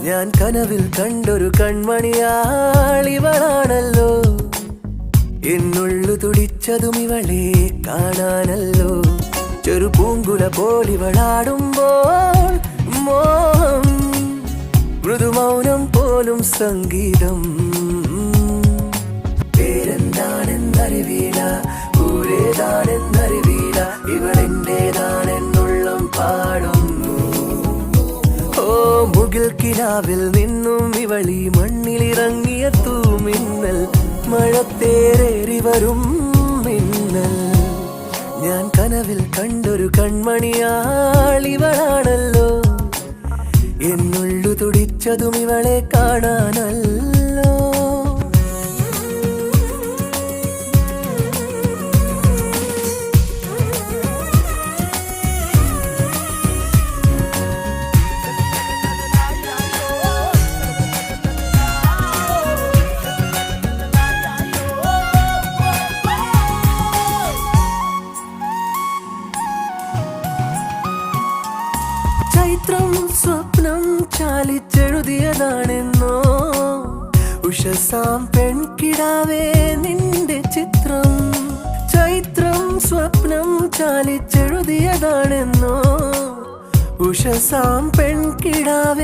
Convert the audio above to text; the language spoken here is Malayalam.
ഞാൻ കനവിൽ കണ്ടൊരു കൺമണിയാളിവളാണല്ലോ. എന്നുള്ളു തുടിച്ചതും ഇവളെ കാണാനല്ലോ. ചെറു പൂങ്കുല പോലിവളാടുമ്പോൾ മോഹം, മൃദുമൗനം പോലും സംഗീതം. പേരെന്താണെന്നറിവീല, ഊരേതാണെന്നറിവീല, ഇവളെന്റേതാണെന്നുള്ളം പാടുന്നു. ഓ മുകിൽ കിനാവിൽ നിന്നും ഇവളി മണ്ണിലിറങ്ങിയ തൂമിന്നൽ, മഴത്തേറേറി വരും മിന്നൽ. ഞാൻ കനവിൽ കണ്ടൊരു കൺമണിയാളിവളാണല്ലോ. എന്നുള്ളു തുടിച്ചതും ഇവളെ കാണാനല്ലോ. ചൈത്രം സ്വപ്നം ചാലിച്ചെഴുതിയതാണെന്നോ, ഉഷസാം പെൺകിടാവേ നിന്റെ ചിത്രം. ചൈത്രം സ്വപ്നം ചാലിച്ചെഴുതിയതാണെന്നോ, ഉഷസാം പെൺകിടാവേ.